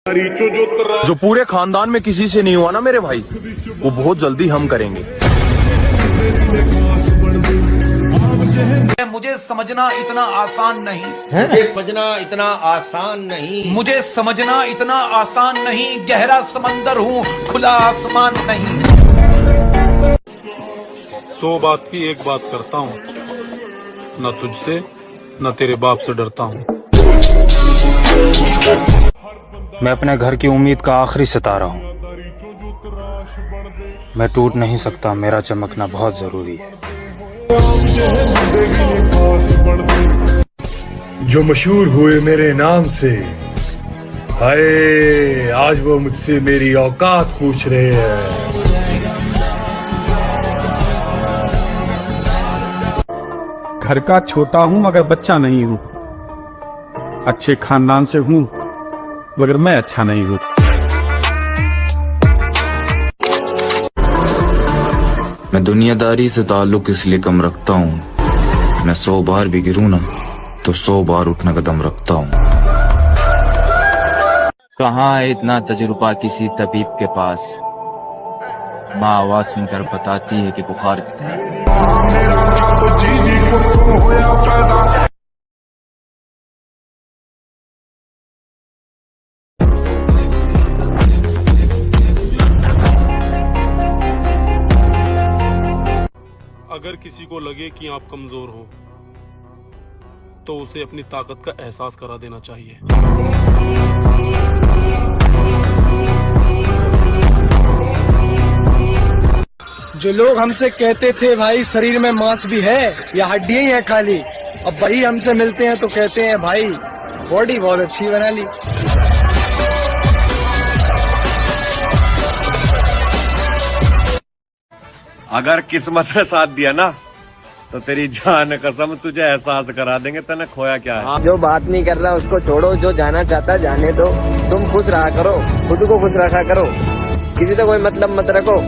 जो पूरे खानदान में किसी से नहीं हुआ ना मेरे भाई, वो बहुत जल्दी हम करेंगे। मुझे समझना इतना आसान नहीं है? मुझे समझना इतना आसान नहीं, मुझे समझना इतना आसान नहीं। गहरा समंदर हूँ, खुला आसमान नहीं। 100 बात की एक बात करता हूँ, न तुझसे न तेरे बाप से डरता हूँ। मैं अपने घर की उम्मीद का आखिरी सितारा हूँ। मैं टूट नहीं सकता, मेरा चमकना बहुत जरूरी है। जो मशहूर हुए मेरे नाम से, हाय आज वो मुझसे मेरी औकात पूछ रहे हैं। घर का छोटा हूँ मगर बच्चा नहीं हूँ, अच्छे खानदान से हूँ मगर मैं अच्छा नहीं हूँ। मैं दुनियादारी से ताल्लुक इसलिए कम रखता हूँ, मैं 100 बार भी गिरूँ ना तो 100 बार उठने का दम रखता हूँ। कहाँ है इतना तजुर्बा किसी तबीब के पास, माँ आवाज सुनकर बताती है कि बुखार कितना है। अगर किसी को लगे कि आप कमजोर हो तो उसे अपनी ताकत का एहसास करा देना चाहिए। जो लोग हमसे कहते थे भाई शरीर में मांस भी है या हड्डियां ही है खाली, अब वही हमसे मिलते हैं तो कहते हैं भाई बॉडी बहुत अच्छी बना ली। अगर किस्मत ने साथ दिया ना तो तेरी जान कसम तुझे एहसास करा देंगे तने खोया क्या है। जो बात नहीं कर रहा उसको छोड़ो, जो जाना चाहता जाने दो। तुम खुश रहा करो, खुद को खुश रखा करो, किसी से कोई मतलब मत रखो।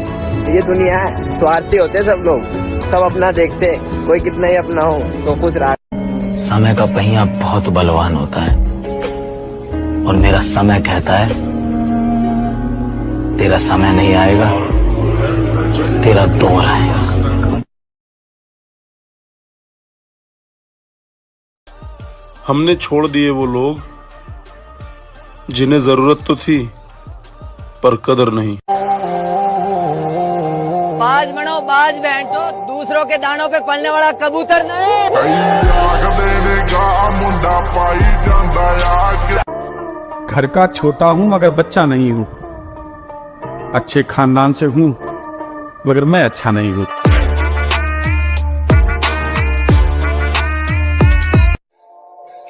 ये दुनिया है, स्वार्थी होते सब लोग, सब अपना देखते, कोई कितना ही अपना हो तो खुश रहा। समय का पहिया बहुत बलवान होता है और मेरा समय कहता है तेरा समय नहीं आएगा, तेरा दौर आएगा। हमने छोड़ दिए वो लोग जिन्हें जरूरत तो थी पर कदर नहीं। बाज बनो बाज बैठो, दूसरों के दानों पे पलने वाला कबूतर नहीं। घर का छोटा हूँ मगर बच्चा नहीं हूँ, अच्छे खानदान से हूँ मगर मैं अच्छा नहीं हूँ।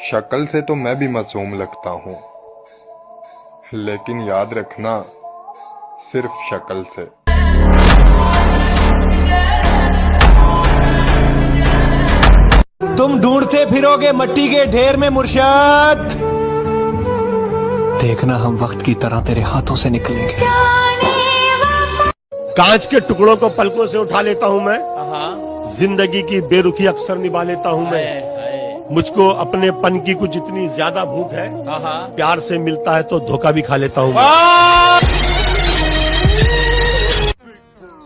शक्ल से तो मैं भी मासूम लगता हूँ, लेकिन याद रखना सिर्फ शक्ल से। तुम ढूंढते फिरोगे मट्टी के ढेर में मुर्शद, देखना हम वक्त की तरह तेरे हाथों से निकलेंगे। कांच के टुकड़ों को पलकों से उठा लेता हूँ मैं, जिंदगी की बेरुखी अक्सर निभा लेता हूँ मैं। मुझको अपने पन की कुछ इतनी ज्यादा भूख है, प्यार से मिलता है तो धोखा भी खा लेता हूँ।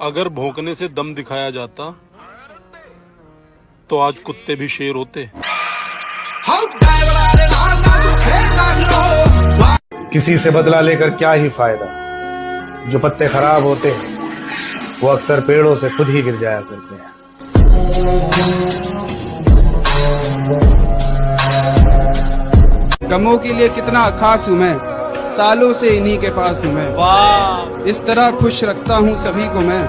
अगर भौंकने से दम दिखाया जाता तो आज कुत्ते भी शेर होते। किसी से बदला लेकर क्या ही फायदा, जो पत्ते खराब होते हैं वो अक्सर पेड़ों से खुद ही गिर जाया करते हैं। गमों के लिए कितना खास हूँ मैं, सालों से इन्हीं के पास हूँ मैं। वाह! इस तरह खुश रखता हूँ सभी को मैं,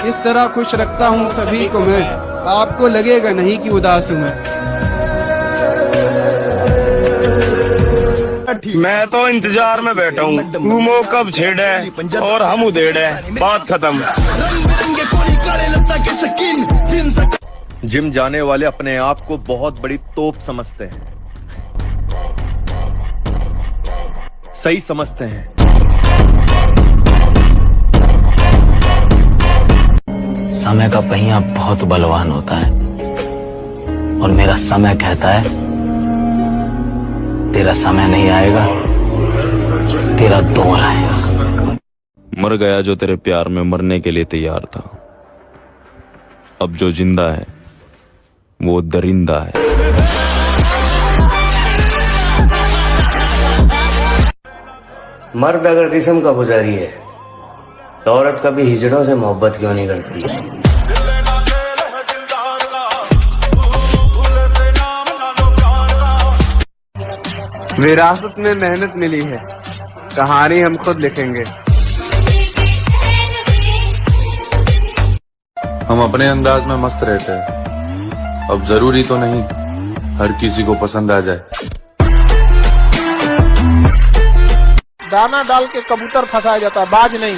इस तरह खुश रखता हूँ सभी को मैं, आपको लगेगा नहीं कि उदास हूँ मैं तो इंतजार में बैठा हूँ, घूमो कब छेड़े और हम उधेड़े, बात खत्म। जिम जाने वाले अपने आप को बहुत बड़ी तोप समझते हैं, सही समझते हैं। समय का पहिया बहुत बलवान होता है और मेरा समय कहता है तेरा समय नहीं आएगा, बेटा दोहराएगा। मर गया जो तेरे प्यार में मरने के लिए तैयार था, अब जो जिंदा है वो दरिंदा है। मर्द अगर जिस्म का पुजारी है तो औरत कभी हिजड़ों से मोहब्बत क्यों नहीं करती? विरासत में मेहनत मिली है, कहानी हम खुद लिखेंगे। हम अपने अंदाज में मस्त रहते हैं, अब जरूरी तो नहीं हर किसी को पसंद आ जाए। दाना डाल के कबूतर फंसाया जाता है, बाज नहीं।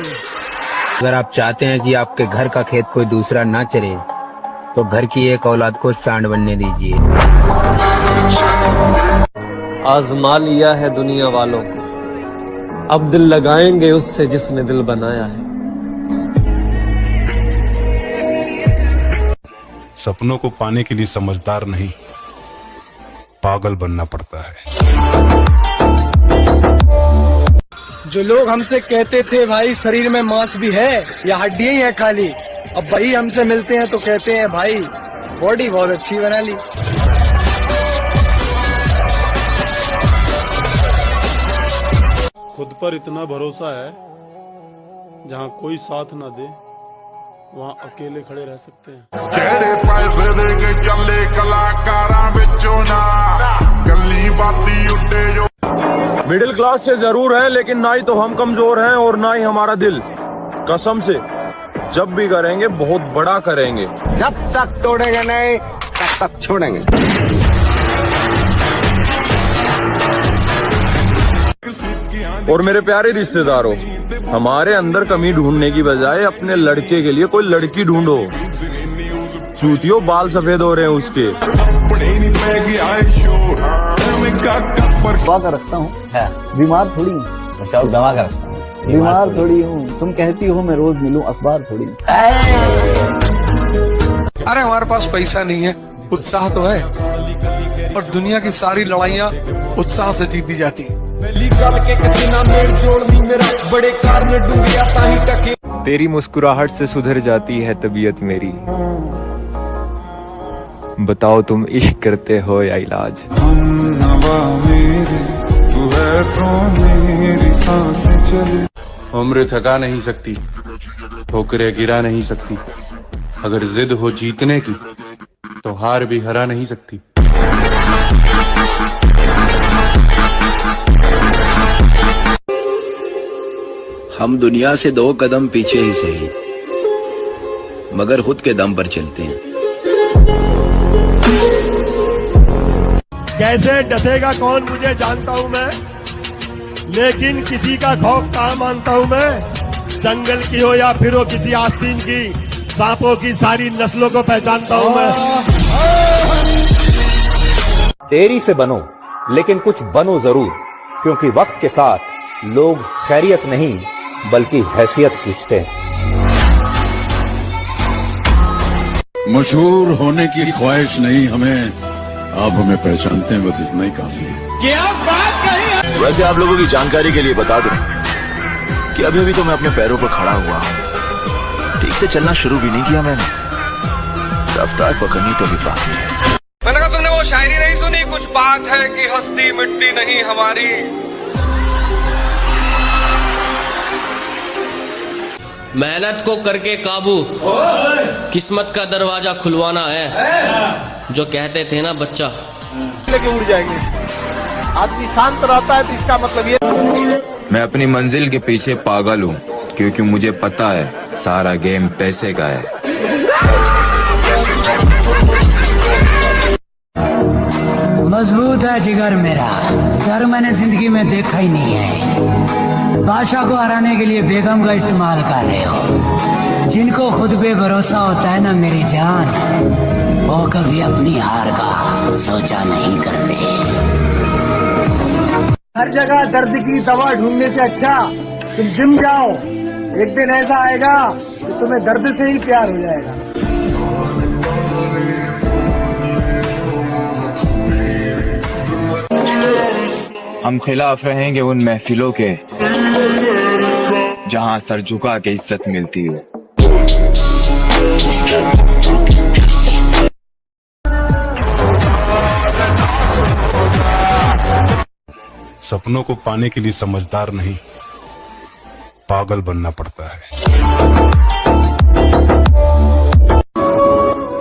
अगर आप चाहते हैं कि आपके घर का खेत कोई दूसरा ना चरे, तो घर की एक औलाद को सांड बनने दीजिए। आजमा लिया है दुनिया वालों को, अब दिल लगाएंगे उससे जिसने दिल बनाया है। सपनों को पाने के लिए समझदार नहीं, पागल बनना पड़ता है। जो लोग हमसे कहते थे भाई शरीर में मांस भी है या हड्डियां ही है खाली, अब वही हमसे मिलते हैं तो कहते हैं भाई बॉडी बहुत अच्छी बना ली। खुद पर इतना भरोसा है, जहाँ कोई साथ ना दे वहाँ अकेले खड़े रह सकते हैं। मिडिल क्लास से जरूर है, लेकिन ना ही तो हम कमजोर हैं और ना ही हमारा दिल। कसम से जब भी करेंगे बहुत बड़ा करेंगे। जब तक तोड़ेंगे नहीं तब तक छोड़ेंगे। और मेरे प्यारे रिश्तेदारों, हमारे अंदर कमी ढूंढने की बजाय अपने लड़के के लिए कोई लड़की ढूंढो। चूतियों बाल सफेद हो रहे हैं उसके। दवा का रखता हूँ, बीमार थोड़ी हूँ। दवा का रखता हूँ, बीमार थोड़ी हूँ। तुम कहती हो मैं रोज मिलूं, अखबार थोड़ी हूँ। अरे हमारे पास पैसा नहीं है, उत्साह तो है, और दुनिया की सारी लड़ाइयाँ उत्साह से जीती जाती है। तेरी मुस्कुराहट से सुधर जाती है तबीयत मेरी। बताओ तुम इश्क करते हो या इलाज? उम्र थका नहीं सकती, ठोकरें गिरा नहीं सकती। अगर जिद हो जीतने की तो हार भी हरा नहीं सकती। हम दुनिया से 2 कदम पीछे ही सही, मगर खुद के दम पर चलते हैं। कैसे डसेगा कौन मुझे जानता हूँ मैं, लेकिन किसी का खौफ कहाँ मानता हूँ मैं। जंगल की हो या फिर हो किसी आस्तीन की, सांपों की सारी नस्लों को पहचानता हूँ मैं। देरी से बनो, लेकिन कुछ बनो जरूर, क्योंकि वक्त के साथ लोग खैरियत नहीं बल्कि हैसियत पूछते हैं। मशहूर होने की ख्वाहिश नहीं हमें, आप हमें पहचानते हैं, बस इतना ही काफी है। क्या बात कही। वैसे आप लोगों की जानकारी के लिए बता दूं कि अभी अभी तो मैं अपने पैरों पर खड़ा हुआ हूँ। ठीक से चलना शुरू भी नहीं किया मैंने, रफ्तार पकड़नी तो भी बाकी है। मैंने कहा तुमने वो शायरी नहीं सुनी, कुछ बात है कि हस्ती मिट्टी नहीं हमारी। मेहनत को करके काबू किस्मत का दरवाजा खुलवाना है। जो कहते थे ना बच्चा, लेके उड़ जाएंगे। आदमी शांत रहता है तो इसका मतलब ये। मैं अपनी मंजिल के पीछे पागल हूँ, क्योंकि मुझे पता है सारा गेम पैसे का है। मजबूत है जिगर मेरा, डर मैंने जिंदगी में देखा ही नहीं है। बादशाह को हराने के लिए बेगम का इस्तेमाल कर रहे हो। जिनको खुद पे भरोसा होता है ना मेरी जान, वो कभी अपनी हार का सोचा नहीं करते। हर जगह दर्द की दवा ढूंढने से अच्छा तुम जिम जाओ। एक दिन ऐसा आएगा कि तुम्हें दर्द से ही प्यार हो जाएगा। हम खिलाफ रहेंगे उन महफिलों के जहां सर झुका के इज्जत मिलती हो। सपनों को पाने के लिए समझदार नहीं, पागल बनना पड़ता है।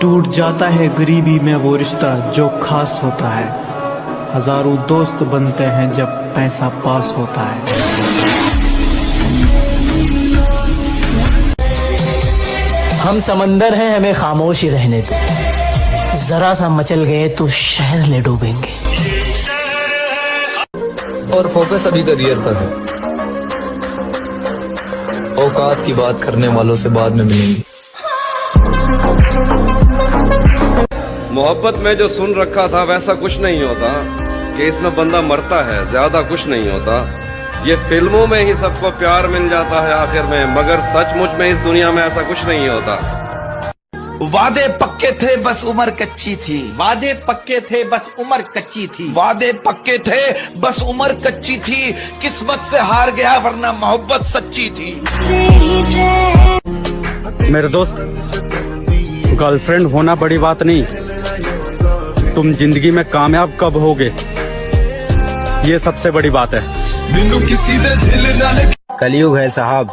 टूट जाता है गरीबी में वो रिश्ता जो खास होता है, हजारों दोस्त बनते हैं जब पैसा पास होता है। हम समंदर हैं, हमें खामोश ही रहने दो, जरा सा मचल गए तो शहर ले डूबेंगे। और फोकस अभी करियर पर है, औकात की बात करने वालों से बाद में मिलेंगे। मोहब्बत में जो सुन रखा था वैसा कुछ नहीं होता, कि इसमें बंदा मरता है, ज्यादा कुछ नहीं होता। ये फिल्मों में ही सबको प्यार मिल जाता है आखिर में, मगर सचमुच में इस दुनिया में ऐसा कुछ नहीं होता। वादे पक्के थे बस उम्र कच्ची थी, वादे पक्के थे बस उम्र कच्ची थी, वादे पक्के थे बस उम्र कच्ची थी, किस्मत से हार गया वरना मोहब्बत सच्ची थी। मेरे दोस्त, गर्लफ्रेंड होना बड़ी बात नहीं, तुम जिंदगी में कामयाब कब होगे ये सबसे बड़ी बात है। कलयुग है साहब,